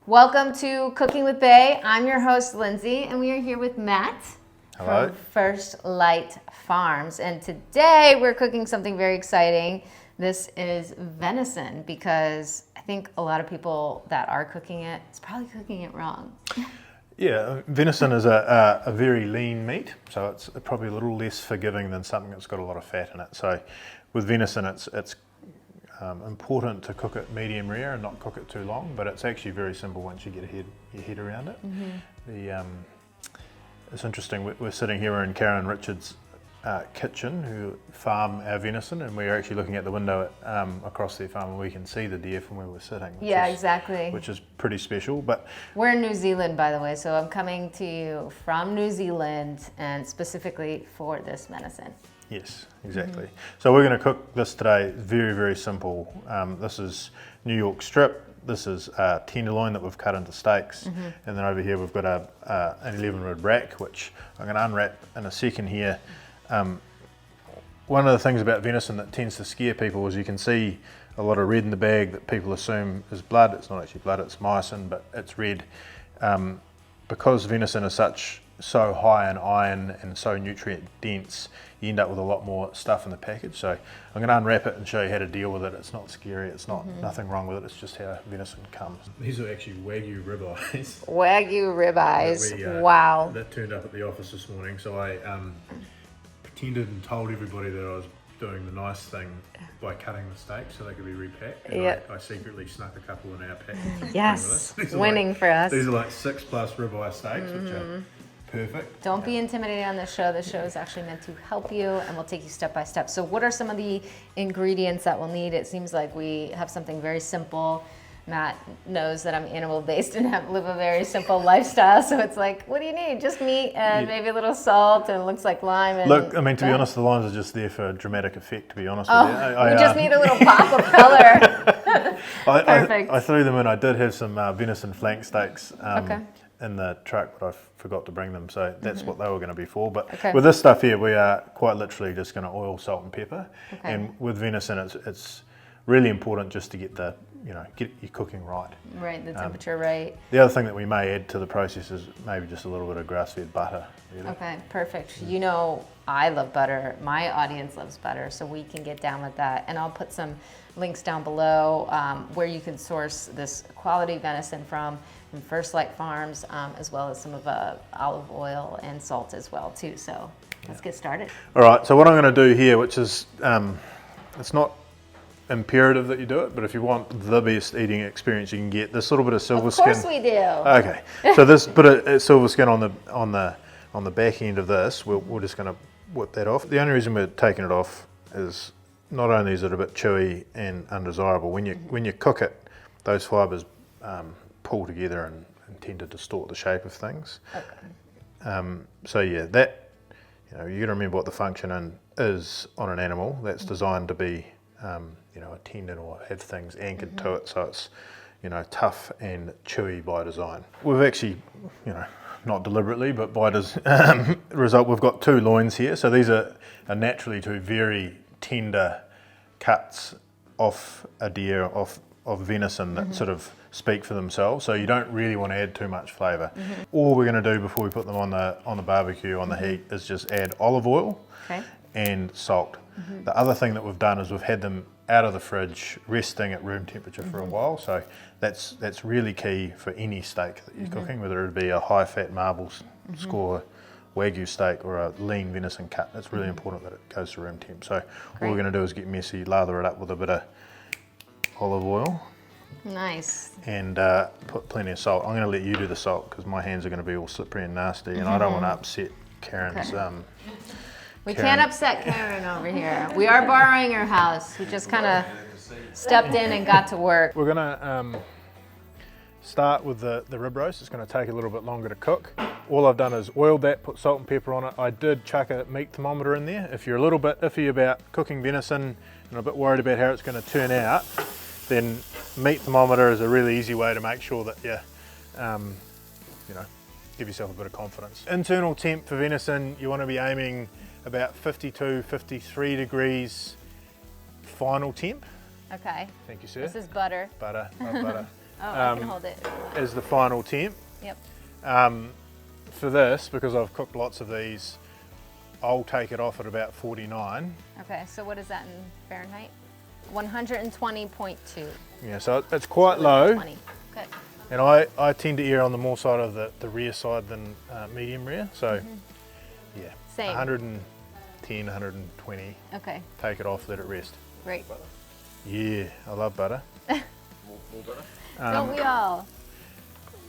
Welcome to Cooking with Bae. I'm your host, Lindsay, and we are here with Matt Hello. from First Light Farms. And today we're cooking something very exciting. This is venison, because I think a lot of people that are cooking it is probably cooking it wrong. Yeah, venison is a very lean meat, so it's probably a little less forgiving than something that's got a lot of fat in it. So with venison, it's important to cook it medium rare and not cook it too long, but it's actually very simple once you get your head around it. Mm-hmm. It's interesting, we're sitting here in Karen and Richard's kitchen, who farm our venison, and we're actually looking at the window across their farm, and we can see the deer from where we're sitting. Exactly. Which is pretty special. But we're in New Zealand, by the way, so I'm coming to you from New Zealand, and specifically for this venison. Yes, exactly. Mm-hmm. So we're going to cook this today. Very, very simple. This is New York strip. This is tenderloin that we've cut into steaks. Mm-hmm. And then over here we've got an 11 rib rack, which I'm going to unwrap in a second here. One of the things about venison that tends to scare people is you can see a lot of red in the bag that people assume is blood. It's not actually blood, it's myosin, but it's red. Because venison is so high in iron and so nutrient dense, you end up with a lot more stuff in the package. So I'm going to unwrap it and show you how to deal with it. It's not scary, it's not nothing wrong with it, it's just how venison comes. These are actually Wagyu ribeyes. Wagyu ribeyes, wow. That turned up at the office this morning, so I pretended and told everybody that I was doing the nice thing by cutting the steak so they could be repacked. And I secretly snuck a couple in our pack. Yes, winning for us. These are like 6+ ribeye steaks, which are perfect. Don't be intimidated on this show. The show is actually meant to help you, and we'll take you step by step. So what are some of the ingredients that we'll need? It seems like we have something very simple. Matt knows that I'm animal-based and live a very simple lifestyle, so it's like, what do you need? Just meat and maybe a little salt, and it looks like lime. And look, I mean, to be honest, the limes are just there for dramatic effect, to be honest with you. We just need a little pop of color. Perfect. I threw them in. I did have some venison flank steaks in the truck, but I forgot to bring them, so that's what they were going to be for. But with this stuff here, we are quite literally just going to oil, salt and pepper. And with venison, it's really important just to get get your cooking right. Right, the temperature right. The other thing that we may add to the process is maybe just a little bit of grass-fed butter. Really. Okay, perfect. You know, I love butter. My audience loves butter, so we can get down with that. And I'll put some links down below where you can source this quality venison from First Light Farms, as well as some of olive oil and salt as well too. So let's get started. All right, so what I'm going to do here, which is, it's not imperative that you do it, but if you want the best eating experience you can get, this little bit of silver skin. Of course we do. Okay, so this bit of silver skin on the back end of this, we're just going to whip that off. The only reason we're taking it off is not only is it a bit chewy and undesirable, when you cook it, those fibres pull together and tend to distort the shape of things. Okay. So yeah, that you got to remember what the function is on an animal that's designed to be a tendon or have things anchored to it, so it's tough and chewy by design. We've actually, not deliberately, but by result, we've got two loins here. So these are naturally two very tender cuts off a deer, of venison that sort of speak for themselves. So you don't really want to add too much flavour. All we're going to do before we put them on the barbecue on the heat is just add olive oil and salt. The other thing that we've done is we've had them out of the fridge resting at room temperature for a while, so that's really key for any steak that you're cooking, whether it be a high fat marble score Wagyu steak or a lean venison cut. It's really important that it goes to room temp. So all we're going to do is get messy, lather it up with a bit of olive oil. Nice. And put plenty of salt. I'm going to let you do the salt because my hands are going to be all slippery and nasty, and I don't want to upset Karen's. We can't upset Karen over here. We are borrowing her house. We just kind of stepped in and got to work. We're going to start with the rib roast. It's going to take a little bit longer to cook. All I've done is oiled that, put salt and pepper on it. I did chuck a meat thermometer in there. If you're a little bit iffy about cooking venison and a bit worried about how it's going to turn out, then meat thermometer is a really easy way to make sure that you give yourself a bit of confidence. Internal temp for venison, you want to be aiming about 52, 53 degrees final temp. Okay. Thank you, sir. This is butter. Butter, love butter. Oh, I can hold it. as the final temp. Yep. For this, because I've cooked lots of these, I'll take it off at about 49. Okay, so what is that in Fahrenheit? 120.2. Yeah, so it's quite low. 20. Okay. And I tend to err on the more side of the rare side than medium rare. So yeah, Same. 110, 120. Okay, Take it off, let it rest. great. Yeah, I love butter. More butter? Don't we all?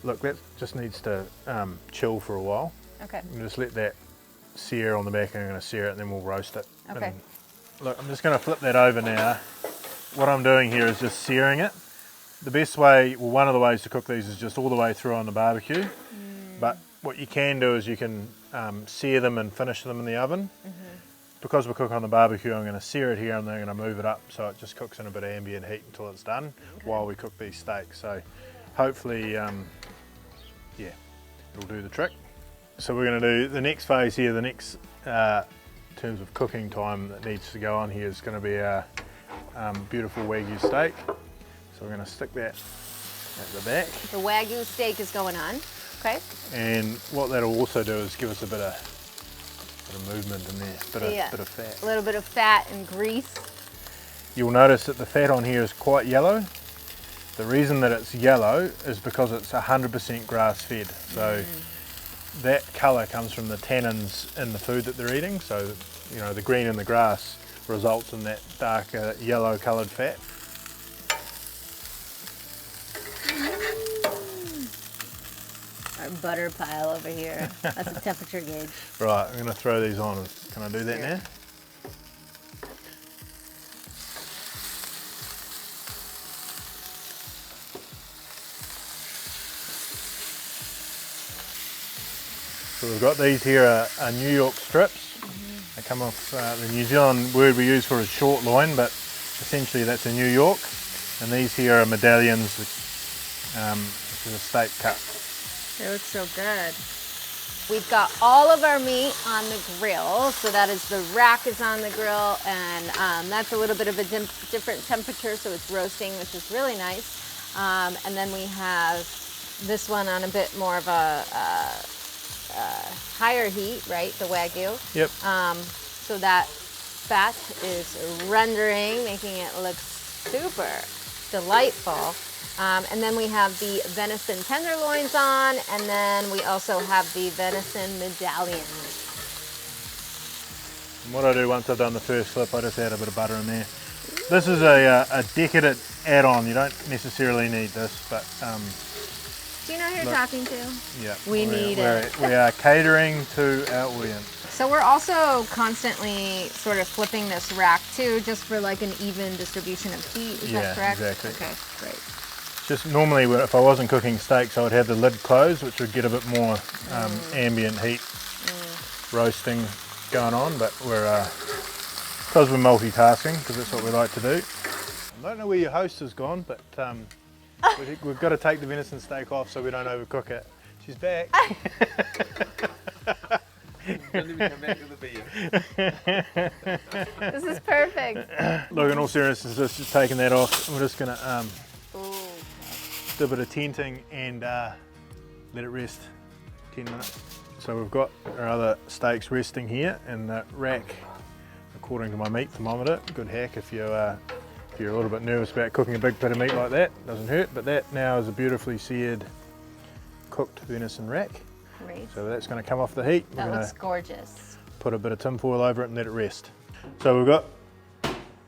Look, that just needs to chill for a while. Okay. And just let that sear on the back, and I'm going to sear it and then we'll roast it. Okay. And look, I'm just going to flip that over now. What I'm doing here is just searing it. The best way, well, one of the ways to cook these is just all the way through on the barbecue. But what you can do is you can sear them and finish them in the oven. Because we're cooking on the barbecue, I'm going to sear it here and then I'm going to move it up so it just cooks in a bit of ambient heat until it's done while we cook these steaks. So hopefully, yeah, it'll do the trick. So we're going to do the next phase here, the next in terms of cooking time that needs to go on here is going to be our beautiful Wagyu steak. So we're going to stick that at the back. The Wagyu steak is going on. Okay. And what that'll also do is give us a bit of movement in there, bit of fat. A little bit of fat and grease. You'll notice that the fat on here is quite yellow. The reason that it's yellow is because it's 100% grass fed. So that colour comes from the tannins in the food that they're eating. So, you know, the green in the grass results in that darker yellow coloured fat. Our butter pile over here. That's a temperature gauge. Right, I'm going to throw these on. Can I do that now? So we've got these here are New York strips. They come off the New Zealand word we use for is short loin, but essentially that's a New York. And these here are medallions, which is a steak cut. They look so good. We've got all of our meat on the grill. So that is the rack is on the grill, and that's a little bit of a different temperature, so it's roasting, which is really nice. And then we have this one on a bit more of a higher heat, right? The Wagyu. Yep. So that fat is rendering, making it look super delightful. And then we have the venison tenderloins on, and then we also have the venison medallions. And what I do once I've done the first flip, I just add a bit of butter in there. This is a decadent add-on. You don't necessarily need this, but Do you know who you're talking to? yeah, We need it. We are catering to our audience. So we're also constantly sort of flipping this rack too, just for like an even distribution of heat. Is that correct? Exactly. Okay, great. Just normally, if I wasn't cooking steaks, I would have the lid closed, which would get a bit more ambient heat roasting going on. But because we're multitasking, because that's what we like to do. I don't know where your host has gone, but we've got to take the venison steak off so we don't overcook it. She's back. Don't even come back with the beer. This is perfect. Look, in all seriousness, just taking that off. We're just going to do a bit of tenting and let it rest 10 minutes. So we've got our other steaks resting here in the rack according to my meat thermometer. Good hack if you're a little bit nervous about cooking a big bit of meat like that. Doesn't hurt, but that now is a beautifully seared cooked venison rack. Great. So that's going to come off the heat. That looks gorgeous. Put a bit of tin foil over it and let it rest. So we've got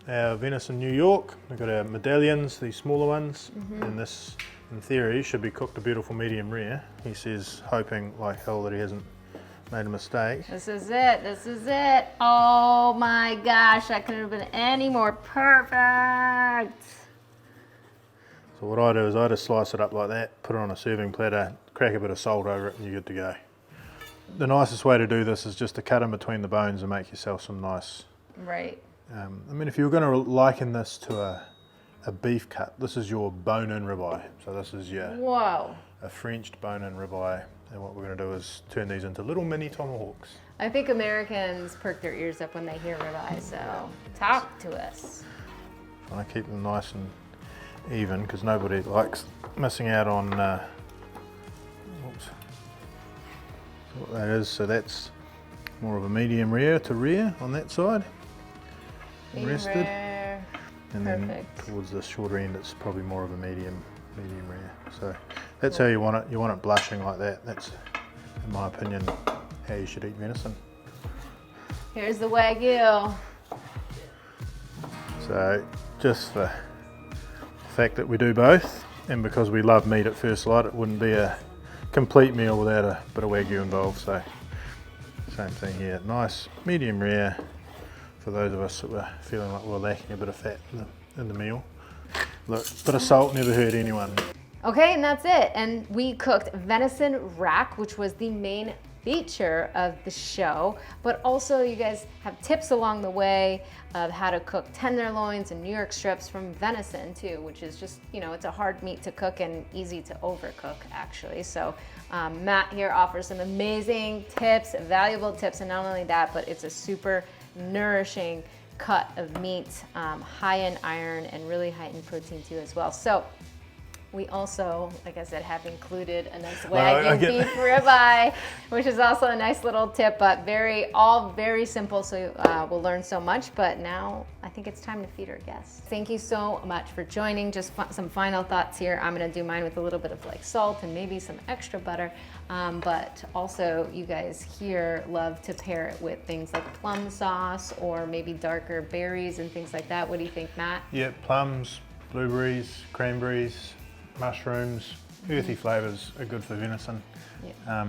our venison New York, we've got our medallions, these smaller ones, and this, in theory, should be cooked a beautiful medium rare. He says, hoping like hell that he hasn't made a mistake. This is it. This is it. Oh my gosh, that couldn't have been any more perfect. So what I do is I just slice it up like that, put it on a serving platter, crack a bit of salt over it, and you're good to go. The nicest way to do this is just to cut in between the bones and make yourself some nice. Right. I mean, if you were going to liken this to a beef cut, this is your bone-in ribeye. So this is your Whoa. a Frenched bone-in ribeye, and what we're going to do is turn these into little mini tomahawks. I think Americans perk their ears up when they hear ribeye, so talk to us. Trying to keep them nice and even, because nobody likes missing out on oops, what that is. So that's more of a medium rare to rare on that side. Medium Rested. rare. And Perfect. then towards the shorter end, it's probably more of a medium rare. So that's how you want it. You want it blushing like that. That's, in my opinion, how you should eat venison. Here's the Wagyu. So just for the fact that we do both, and because we love meat at first light, it wouldn't be a complete meal without a bit of Wagyu involved. So same thing here. Nice medium rare for those of us that were feeling like we're lacking a bit of fat in the meal. Look, bit of salt never hurt anyone. Okay, and that's it. And we cooked venison rack, which was the main feature of the show, but also you guys have tips along the way of how to cook tenderloins and New York strips from venison too, which is just, you know, it's a hard meat to cook and easy to overcook actually. So Matt here offers some amazing tips, valuable tips, and not only that, but it's a super nourishing cut of meat, high in iron and really high in protein too as well. So we also, like I said, have included a nice Wagyu beef ribeye, which is also a nice little tip, but all very simple, so we'll learn so much. But now I think it's time to feed our guests. Thank you so much for joining. Just some final thoughts here. I'm gonna do mine with a little bit of like salt and maybe some extra butter, but also you guys here love to pair it with things like plum sauce or maybe darker berries and things like that. What do you think, Matt? Yeah, plums, blueberries, cranberries, mushrooms, earthy flavours are good for venison. Yeah.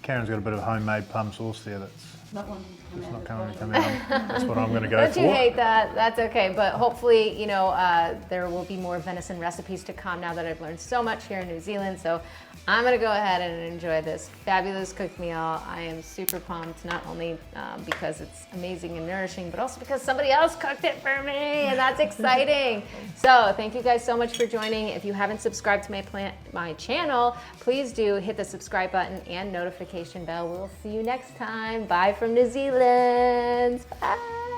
Karen's got a bit of homemade plum sauce there that's Not one it's not coming to come out. That's what I'm going to go Don't for. you hate that? That's okay, but hopefully, you know, there will be more venison recipes to come now that I've learned so much here in New Zealand. So I'm gonna go ahead and enjoy this fabulous cooked meal. I am super pumped, not only because it's amazing and nourishing, but also because somebody else cooked it for me, and that's exciting. So thank you guys so much for joining. If you haven't subscribed to my channel, please do hit the subscribe button and notification bell. We'll see you next time. Bye from New Zealand. Bye.